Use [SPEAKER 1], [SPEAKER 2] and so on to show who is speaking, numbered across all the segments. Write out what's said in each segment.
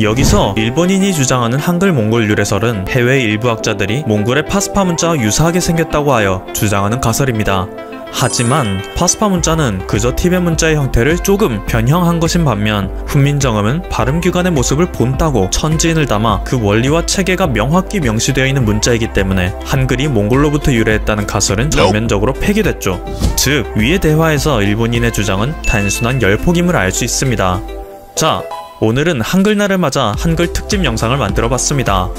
[SPEAKER 1] 여기서 일본인이 주장하는 한글 몽골 유래설은 해외 일부 학자들이 몽골의 파스파 문자와 유사하게 생겼다고 하여 주장하는 가설입니다. 하지만 파스파 문자는 그저 티베 문자의 형태를 조금 변형한 것인 반면 훈민정음은 발음규간의 모습을 본따고 천지인을 담아 그 원리와 체계가 명확히 명시되어 있는 문자이기 때문에 한글이 몽골로부터 유래했다는 가설은 전면적으로 폐기됐죠. 즉 위의 대화에서 일본인의 주장은 단순한 열폭임을 알 수 있습니다. 자, 오늘은 한글날을 맞아 한글 특집 영상을 만들어봤습니다.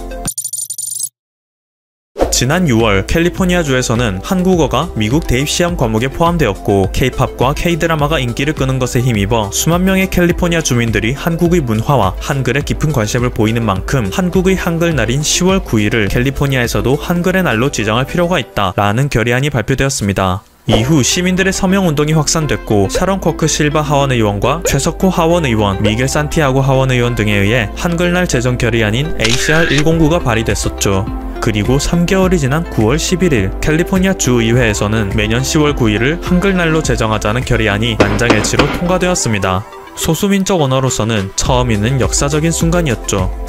[SPEAKER 1] 지난 6월 캘리포니아주에서는 한국어가 미국 대입시험 과목에 포함되었고 K-팝과 K-드라마가 인기를 끄는 것에 힘입어 수만 명의 캘리포니아 주민들이 한국의 문화와 한글에 깊은 관심을 보이는 만큼 한국의 한글날인 10월 9일을 캘리포니아에서도 한글의 날로 지정할 필요가 있다라는 결의안이 발표되었습니다. 이후 시민들의 서명운동이 확산됐고 샤론 쿼크 실바 하원의원과 최석호 하원의원, 미겔 산티아고 하원의원 등에 의해 한글날 제정 결의안인 HR 109가 발의됐었죠. 그리고 3개월이 지난 9월 11일 캘리포니아 주의회에서는 매년 10월 9일을 한글날로 제정하자는 결의안이 만장일치로 통과되었습니다. 소수민족 언어로서는 처음 있는 역사적인 순간이었죠.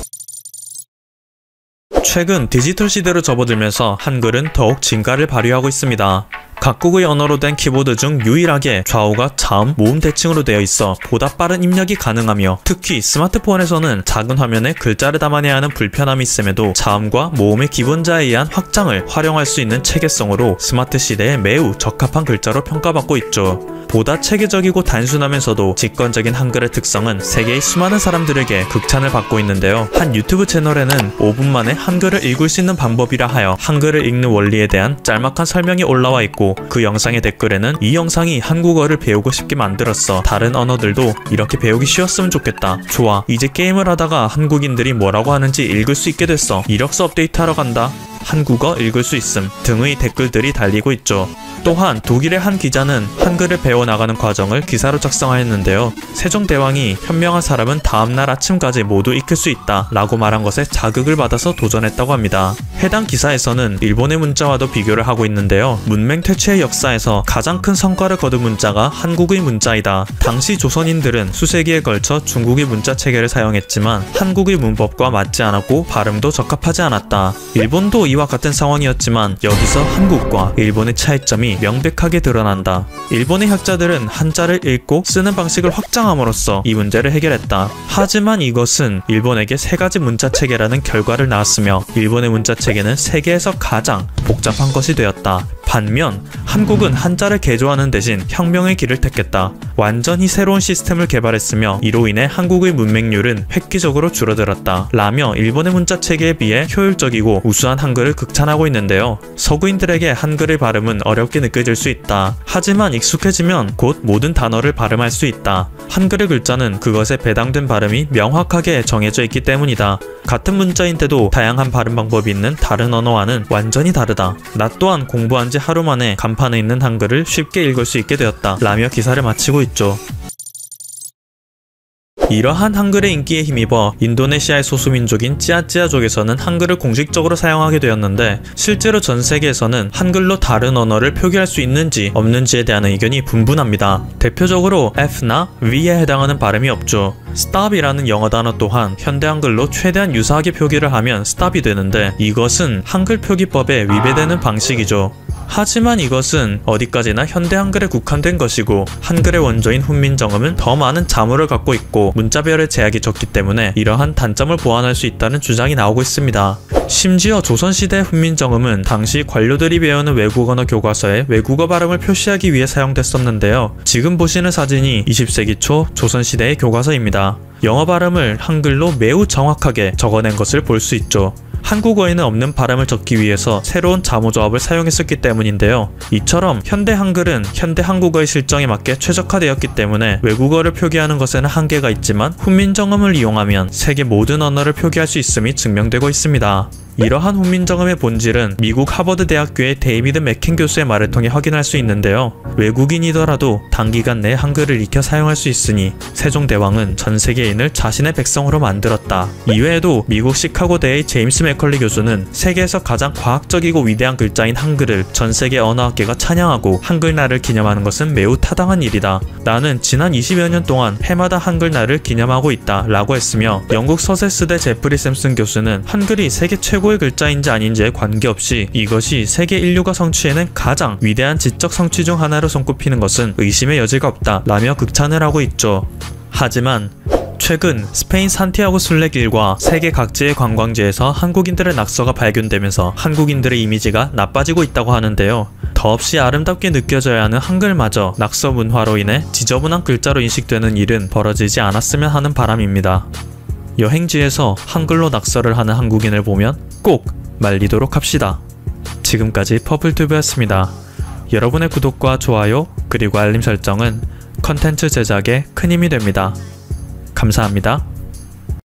[SPEAKER 1] 최근 디지털 시대로 접어들면서 한글은 더욱 진가를 발휘하고 있습니다. 각국의 언어로 된 키보드 중 유일하게 좌우가 자음, 모음 대칭으로 되어 있어 보다 빠른 입력이 가능하며 특히 스마트폰에서는 작은 화면에 글자를 담아내야 하는 불편함이 있음에도 자음과 모음의 기본자에 의한 확장을 활용할 수 있는 체계성으로 스마트 시대에 매우 적합한 글자로 평가받고 있죠. 보다 체계적이고 단순하면서도 직관적인 한글의 특성은 세계의 수많은 사람들에게 극찬을 받고 있는데요. 한 유튜브 채널에는 5분 만에 한글을 읽을 수 있는 방법이라 하여 한글을 읽는 원리에 대한 짤막한 설명이 올라와 있고 그 영상의 댓글에는 이 영상이 한국어를 배우고 싶게 만들었어. 다른 언어들도 이렇게 배우기 쉬웠으면 좋겠다. 좋아. 이제 게임을 하다가 한국인들이 뭐라고 하는지 읽을 수 있게 됐어. 이력서 업데이트하러 간다. 한국어 읽을 수 있음 등의 댓글들이 달리고 있죠. 또한 독일의 한 기자는 한글을 배워나가는 과정을 기사로 작성하였는데요. 세종대왕이 현명한 사람은 다음날 아침까지 모두 익힐 수 있다 라고 말한 것에 자극을 받아서 도전했다고 합니다. 해당 기사에서는 일본의 문자와도 비교를 하고 있는데요. 문맹 퇴치의 역사에서 가장 큰 성과를 거둔 문자가 한국의 문자이다. 당시 조선인들은 수세기에 걸쳐 중국의 문자 체계를 사용했지만 한국의 문법과 맞지 않았고 발음도 적합하지 않았다. 일본도 이와 같은 상황이었지만 여기서 한국과 일본의 차이점이 명백하게 드러난다. 일본의 학자들은 한자를 읽고 쓰는 방식을 확장함으로써 이 문제를 해결했다. 하지만 이것은 일본에게 3가지 문자 체계라는 결과를 낳았으며 일본의 문자 체계는 세계에서 가장 복잡한 것이 되었다. 반면 한국은 한자를 개조하는 대신 혁명의 길을 택했다. 완전히 새로운 시스템을 개발했으며 이로 인해 한국의 문맹률은 획기적으로 줄어들었다. 라며 일본의 문자 체계에 비해 효율적이고 우수한 한글을 극찬하고 있는데요. 서구인들에게 한글의 발음은 어렵게 느껴질 수 있다. 하지만 익숙해지면 곧 모든 단어를 발음할 수 있다. 한글의 글자는 그것에 배당된 발음이 명확하게 정해져 있기 때문이다. 같은 문자인데도 다양한 발음 방법이 있는 다른 언어와는 완전히 다르다. 나 또한 공부한 지 하루 만에 간판에 있는 한글을 쉽게 읽을 수 있게 되었다. 라며 기사를 마치고 있죠. 이러한 한글의 인기에 힘입어 인도네시아의 소수민족인 찌아찌아족에서는 한글을 공식적으로 사용하게 되었는데 실제로 전 세계에서는 한글로 다른 언어를 표기할 수 있는지 없는지에 대한 의견이 분분합니다. 대표적으로 F나 V에 해당하는 발음이 없죠. stop이라는 영어 단어 또한 현대 한글로 최대한 유사하게 표기를 하면 stop이 되는데 이것은 한글 표기법에 위배되는 방식이죠. 하지만 이것은 어디까지나 현대 한글에 국한된 것이고 한글의 원조인 훈민정음은 더 많은 자물을 갖고 있고 문자별의 제약이 적기 때문에 이러한 단점을 보완할 수 있다는 주장이 나오고 있습니다. 심지어 조선시대 훈민정음은 당시 관료들이 배우는 외국 언어 교과서에 외국어 발음을 표시하기 위해 사용됐었는데요. 지금 보시는 사진이 20세기 초 조선시대의 교과서입니다. 영어 발음을 한글로 매우 정확하게 적어낸 것을 볼 수 있죠. 한국어에는 없는 발음을 적기 위해서 새로운 자모조합을 사용했었기 때문인데요. 이처럼 현대 한글은 현대 한국어의 실정에 맞게 최적화되었기 때문에 외국어를 표기하는 것에는 한계가 있지만 훈민정음을 이용하면 세계 모든 언어를 표기할 수 있음이 증명되고 있습니다. 이러한 훈민정음의 본질은 미국 하버드 대학교의 데이비드 맥켄 교수의 말을 통해 확인할 수 있는데요. 외국인이더라도 단기간 내에 한글을 익혀 사용할 수 있으니 세종대왕은 전 세계인을 자신의 백성으로 만들었다. 이외에도 미국 시카고대의 제임스 맥컬리 교수는 세계에서 가장 과학적이고 위대한 글자인 한글을 전 세계 언어학계가 찬양하고 한글날을 기념하는 것은 매우 타당한 일이다. 나는 지난 20여 년 동안 해마다 한글날을 기념하고 있다 라고 했으며, 영국 서세스대 제프리 샘슨 교수는 한글이 세계 최고의 글자인지 아닌지에 관계없이 이것이 세계 인류가 성취해낸 가장 위대한 지적 성취 중 하나로 손꼽히는 것은 의심의 여지가 없다 라며 극찬을 하고 있죠. 하지만 최근 스페인 산티아고 순례길과 세계 각지의 관광지에서 한국인들의 낙서가 발견되면서 한국인들의 이미지가 나빠지고 있다고 하는데요. 더없이 아름답게 느껴져야 하는 한글마저 낙서 문화로 인해 지저분한 글자로 인식되는 일은 벌어지지 않았으면 하는 바람입니다. 여행지에서 한글로 낙서를 하는 한국인을 보면 꼭 말리도록 합시다. 지금까지 퍼플튜브였습니다. 여러분의 구독과 좋아요 그리고 알림 설정은 컨텐츠 제작에 큰 힘이 됩니다. 감사합니다.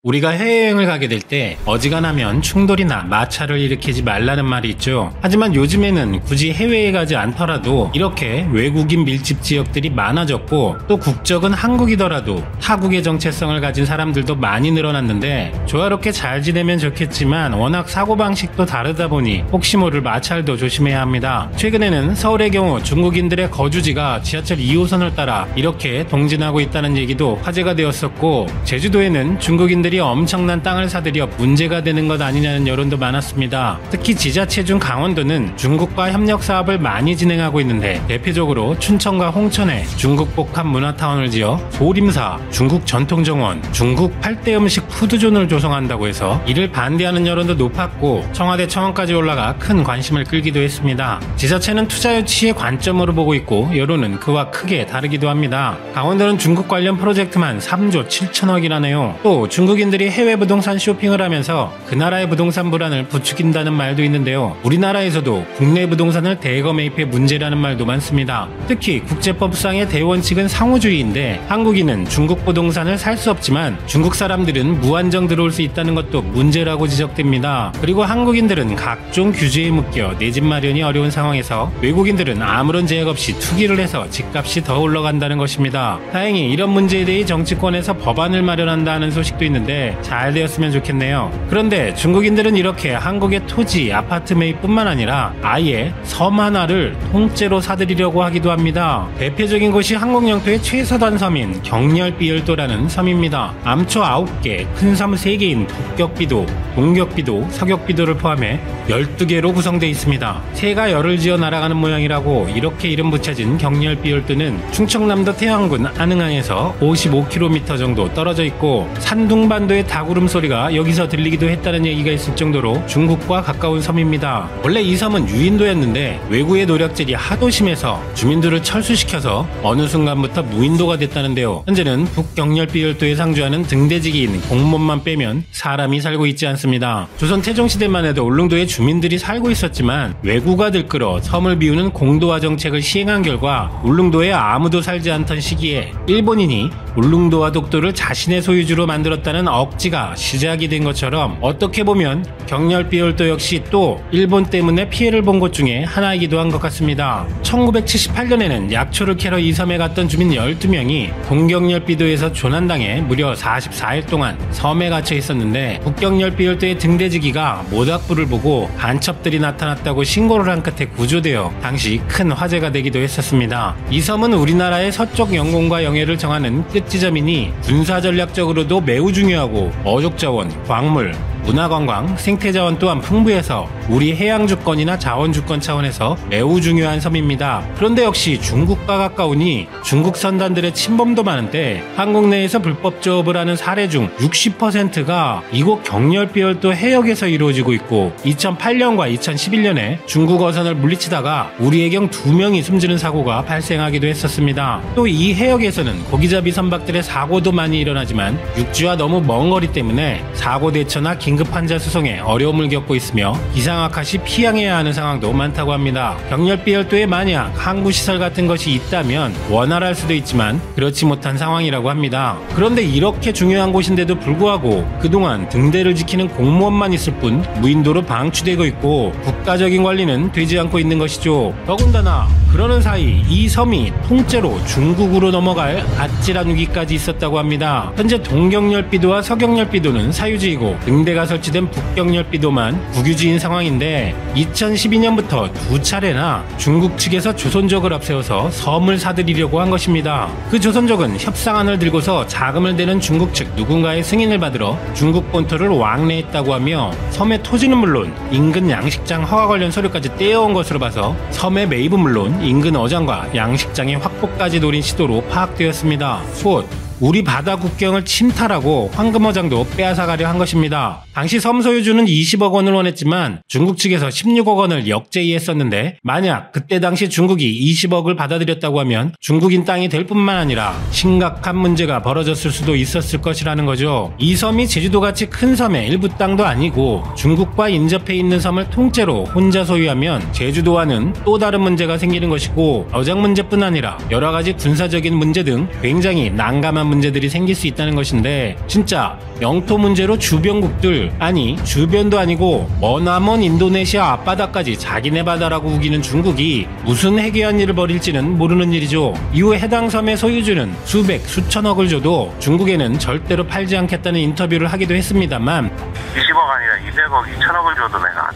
[SPEAKER 2] 우리가 해외여행을 가게 될 때 어지간하면 충돌이나 마찰을 일으키지 말라는 말이 있죠. 하지만 요즘에는 굳이 해외에 가지 않더라도 이렇게 외국인 밀집 지역들이 많아졌고, 또 국적은 한국이더라도 타국의 정체성을 가진 사람들도 많이 늘어났는데, 조화롭게 잘 지내면 좋겠지만 워낙 사고방식도 다르다 보니 혹시 모를 마찰도 조심해야 합니다. 최근에는 서울의 경우 중국인들의 거주지가 지하철 2호선을 따라 이렇게 동진하고 있다는 얘기도 화제가 되었었고, 제주도에는 중국인들이 엄청난 땅을 사들여 문제가 되는 것 아니냐는 여론도 많았습니다. 특히 지자체 중 강원도는 중국과 협력 사업을 많이 진행하고 있는데, 대표적으로 춘천과 홍천에 중국 복합 문화타운을 지어 소림사, 중국 전통정원, 중국 8대 음식 푸드존을 조성한다고 해서 이를 반대하는 여론도 높았고, 청와대 청원까지 올라가 큰 관심을 끌기도 했습니다. 지자체는 투자 유치의 관점으로 보고 있고, 여론은 그와 크게 다르기도 합니다. 강원도는 중국 관련 프로젝트만 3조 7천억이라네요. 또 중국인들이 해외 부동산 쇼핑을 하면서 그 나라의 부동산 불안을 부추긴다는 말도 있는데요. 우리나라에서도 국내 부동산을 대거 매입해 문제라는 말도 많습니다. 특히 국제법상의 대원칙은 상호주의인데, 한국인은 중국 부동산을 살 수 없지만 중국 사람들은 무한정 들어올 수 있다는 것도 문제라고 지적됩니다. 그리고 한국인들은 각종 규제에 묶여 내 집 마련이 어려운 상황에서 외국인들은 아무런 제약 없이 투기를 해서 집값이 더 올라간다는 것입니다. 다행히 이런 문제에 대해 정치권에서 법안을 마련한다는 소식도 있는데 잘 되었으면 좋겠네요. 그런데 중국인들은 이렇게 한국의 토지, 아파트 매입뿐만 아니라 아예 섬 하나를 통째로 사들이려고 하기도 합니다. 대표적인 곳이 한국 영토의 최서단 섬인 경렬비열도라는 섬입니다. 암초 9개, 큰 섬 3개인 북격비도, 동격비도, 서격비도를 포함해 12개로 구성되어 있습니다. 새가 열을 지어 날아가는 모양이라고 이렇게 이름 붙여진 경렬비열도는 충청남도 태안군 안흥항에서 55km 정도 떨어져 있고, 산둥반도의 닭울음 소리가 여기서 들리기도 했다는 얘기가 있을 정도로 중국과 가까운 섬입니다. 원래 이 섬은 유인도였는데 외구의 노력질이 하도 심해서 주민들을 철수시켜서 어느 순간부터 무인도가 됐다는데요. 현재는 북경렬비열도에 상주하는 등대지기인 공무원만 빼면 사람이 살고 있지 않습니다. 조선 태종시대만 해도 울릉도에 주민들이 살고 있었지만 외구가 들끓어 섬을 비우는 공도화 정책을 시행한 결과 울릉도에 아무도 살지 않던 시기에 일본인이 울릉도와 독도를 자신의 소유주로 만들었다는 억지가 시작이 된 것처럼, 어떻게 보면 경렬비열도 역시 또 일본 때문에 피해를 본 곳 중에 하나이기도 한 것 같습니다. 1978년에는 약초를 캐러 이 섬에 갔던 주민 12명이 동경렬비도에서 조난당해 무려 44일 동안 섬에 갇혀 있었는데, 북경렬비열도의 등대지기가 모닥불을 보고 간첩들이 나타났다고 신고를 한 끝에 구조되어 당시 큰 화제가 되기도 했었습니다. 이 섬은 우리나라의 서쪽 영공과 영해를 정하는 끝지점이니 군사전략적으로도 매우 중요하고, 어족자원, 광물, 문화관광, 생태자원 또한 풍부해서 우리 해양주권이나 자원주권 차원에서 매우 중요한 섬입니다. 그런데 역시 중국과 가까우니 중국 선단들의 침범도 많은데, 한국 내에서 불법 조업을 하는 사례 중 60%가 이곳 경렬비열도 해역에서 이루어지고 있고, 2008년과 2011년에 중국 어선을 물리치다가 우리 해경 2명이 숨지는 사고가 발생하기도 했었습니다. 또 이 해역에서는 고기잡이 선박들의 사고도 많이 일어나지만 육지와 너무 먼 거리 때문에 사고 대처나 긴 긴급 환자 수송에 어려움을 겪고 있으며 기상악화 시 피항해야 하는 상황도 많다고 합니다. 경렬비열도에 만약 항구시설 같은 것이 있다면 원활할 수도 있지만 그렇지 못한 상황이라고 합니다. 그런데 이렇게 중요한 곳인데도 불구하고 그동안 등대를 지키는 공무원만 있을 뿐 무인도로 방치되고 있고 국가적인 관리는 되지 않고 있는 것이죠. 더군다나 그러는 사이 이 섬이 통째로 중국으로 넘어갈 아찔한 위기까지 있었다고 합니다. 현재 동경열비도와 서경열비도는 사유지이고 등대가 설치된 북경열비도만 국유지인 상황인데 2012년부터 두 차례나 중국 측에서 조선족을 앞세워서 섬을 사들이려고 한 것입니다. 그 조선족은 협상안을 들고서 자금을 대는 중국 측 누군가의 승인을 받으러 중국 본토를 왕래했다고 하며 섬의 토지는 물론 인근 양식장 허가 관련 서류까지 떼어온 것으로 봐서 섬의 매입은 물론 인근 어장과 양식장의 확보까지 노린 시도로 파악되었습니다. 곧 우리 바다 국경을 침탈하고 황금어장도 빼앗아가려 한 것입니다. 당시 섬 소유주는 20억 원을 원했지만 중국 측에서 16억 원을 역제의했었는데 만약 그때 당시 중국이 20억을 받아들였다고 하면 중국인 땅이 될 뿐만 아니라 심각한 문제가 벌어졌을 수도 있었을 것이라는 거죠. 이 섬이 제주도같이 큰 섬의 일부 땅도 아니고 중국과 인접해 있는 섬을 통째로 혼자 소유하면 제주도와는 또 다른 문제가 생기는 것이고 어장 문제뿐 아니라 여러가지 군사적인 문제 등 굉장히 난감한 문제들이 생길 수 있다는 것인데 진짜 영토 문제로 주변국들 아니 주변도 아니고 머나먼 인도네시아 앞바다까지 자기네 바다라고 우기는 중국이 무슨 해괴한 일을 벌일지는 모르는 일이죠. 이후 해당 섬의 소유주는 수백 수천억을 줘도 중국에는 절대로 팔지 않겠다는 인터뷰를 하기도 했습니다만
[SPEAKER 3] 20억 아니라 200억, 2천억을 줘도 내가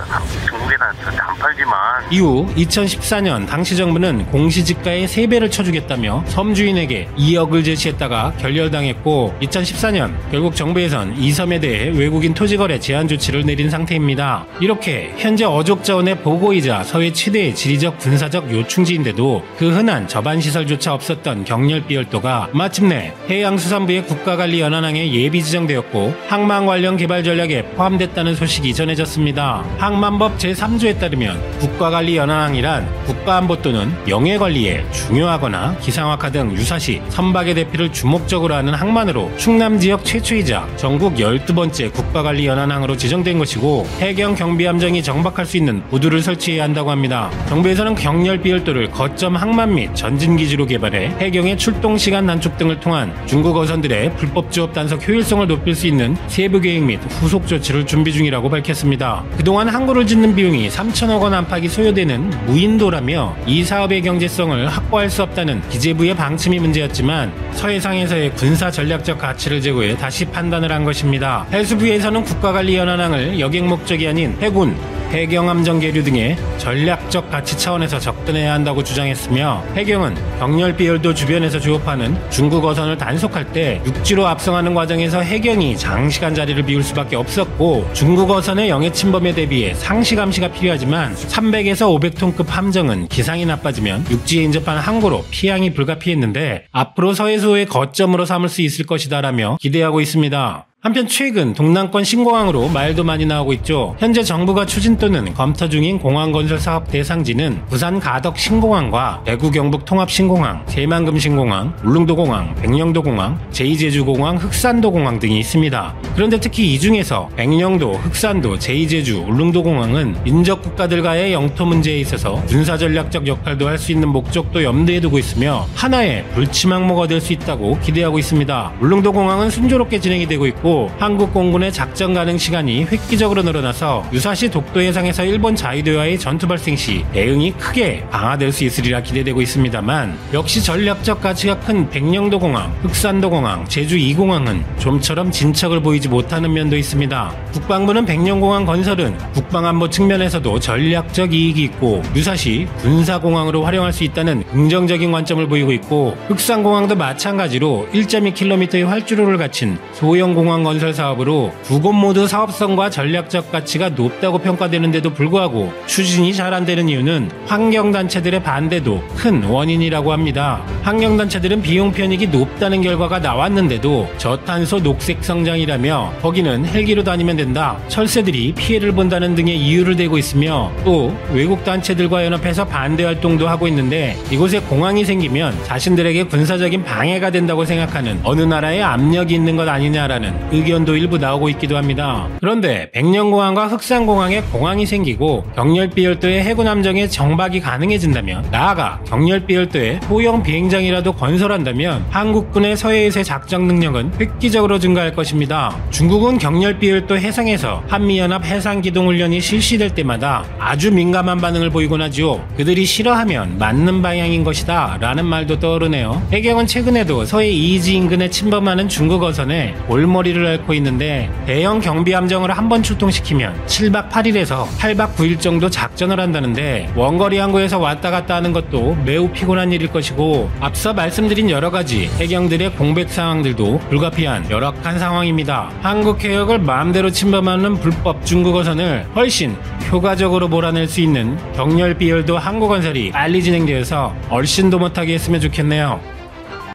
[SPEAKER 3] 중국에다 절대 안 팔지만
[SPEAKER 2] 이후 2014년 당시 정부는 공시지가의 3배를 쳐주겠다며 섬 주인에게 2억을 제시했다가 결렬당했고 2014년 결국 정부에선 이 섬에 대해 외국인 토지거래 제한 조치를 내린 상태입니다. 이렇게 현재 어족자원의 보고이자 서해 최대의 지리적 군사적 요충지인데도 그 흔한 저반시설조차 없었던 경렬비열도가 마침내 해양수산부의 국가관리연한항에 예비 지정되었고 항만 관련 개발 전략에 포함됐다는 소식이 전해졌습니다. 항만법 제3조에 따르면 국가관리연한항이란 국가안보 또는 영해관리에 중요하거나 기상악화 등 유사시 선박의 대피를 주목적으로 하는 항만으로 충남지역 최초이자 전국 12번째 국가관리연한항으로 지정된 것이고 해경 경비함정이 정박할 수 있는 보두를 설치해야 한다고 합니다. 정부에서는 경렬비열도를 거점 항만 및 전진기지로 개발해 해경의 출동시간 단축 등을 통한 중국 어선들의 불법 조업 단속 효율성을 높일 수 있는 세부 계획 및 후속 조치를 준비 중이라고 밝혔습니다. 그동안 항구를 짓는 비용이 3천억 원 안팎이 소요되는 무인도라며 이 사업의 경제성을 확보할 수 없다는 기재부의 방침이 문제였지만 서해상에서의 군사 전략적 가치를 제고해 다시 판단을 한 것입니다. 해수부에서는 국가관리연한항을 여객 목적이 아닌 해군, 해경함정 계류 등의 전략적 가치 차원에서 접근해야 한다고 주장했으며 해경은 경렬비열도 주변에서 조업하는 중국 어선을 단속할 때 육지로 압송하는 과정에서 해경이 장시간 자리를 비울 수밖에 없었고 중국 어선의 영해 침범에 대비해 상시 감시가 필요하지만 300에서 500톤급 함정은 기상이 나빠지면 육지에 인접한 항구로 피항이 불가피했는데 앞으로 서해수의 거점으로 삼을 수 있을 것이다라며 기대하고 있습니다. 한편 최근 동남권 신공항으로 말도 많이 나오고 있죠. 현재 정부가 추진 또는 검토 중인 공항건설 사업 대상지는 부산 가덕 신공항과 대구 경북 통합 신공항, 새만금 신공항, 울릉도공항, 백령도공항, 제2제주공항, 흑산도공항 등이 있습니다. 그런데 특히 이 중에서 백령도, 흑산도, 제2제주, 울릉도공항은 인접 국가들과의 영토 문제에 있어서 군사전략적 역할도 할 수 있는 목적도 염두에 두고 있으며 하나의 불치망모가 될 수 있다고 기대하고 있습니다. 울릉도공항은 순조롭게 진행이 되고 있고 한국 공군의 작전 가능 시간이 획기적으로 늘어나서 유사시 독도 해상에서 일본 자위대와의 전투 발생 시 대응이 크게 강화될 수 있으리라 기대되고 있습니다만 역시 전략적 가치가 큰 백령도공항, 흑산도공항, 제주 2공항은 좀처럼 진척을 보이지 못하는 면도 있습니다. 국방부는 백령공항 건설은 국방안보 측면에서도 전략적 이익이 있고 유사시 군사공항으로 활용할 수 있다는 긍정적인 관점을 보이고 있고 흑산공항도 마찬가지로 1.2km의 활주로를 갖춘 소형 공항 건설 사업으로 두 곳 모두 사업성과 전략적 가치가 높다고 평가되는데도 불구하고 추진이 잘 안 되는 이유는 환경단체들의 반대도 큰 원인이라고 합니다. 환경단체들은 비용 편익이 높다는 결과가 나왔는데도 저탄소 녹색 성장이라며 거기는 헬기로 다니면 된다, 철새들이 피해를 본다는 등의 이유를 대고 있으며 또 외국 단체들과 연합해서 반대 활동도 하고 있는데 이곳에 공항이 생기면 자신들에게 군사적인 방해가 된다고 생각하는 어느 나라의 압력이 있는 것 아니냐라는 의견도 일부 나오고 있기도 합니다. 그런데 백령공항과 흑산공항에 공항이 생기고 경렬비열도의 해군 함정에 정박이 가능해진다면, 나아가 경렬비열도에 소형 비행장이라도 건설한다면 한국군의 서해에서의 작전 능력은 획기적으로 증가할 것입니다. 중국은 경렬비열도 해상에서 한미연합 해상기동훈련이 실시될 때마다 아주 민감한 반응을 보이곤 하지요. 그들이 싫어하면 맞는 방향인 것이다 라는 말도 떠오르네요. 해경은 최근에도 서해 이지 인근에 침범하는 중국 어선에 골머리를 앓고 있는데, 대형 경비함정을 한번 출동시키면 7박 8일에서 8박 9일 정도 작전을 한다는데, 원거리 항구에서 왔다 갔다 하는 것도 매우 피곤한 일일 것이고, 앞서 말씀드린 여러가지 해경들의 공백 상황들도 불가피한 열악한 상황입니다. 한국 해역을 마음대로 침범하는 불법 중국 어선을 훨씬 효과적으로 몰아낼 수 있는 경렬비열도 항구 건설이 빨리 진행되어서 얼씬도 못하게 했으면 좋겠네요.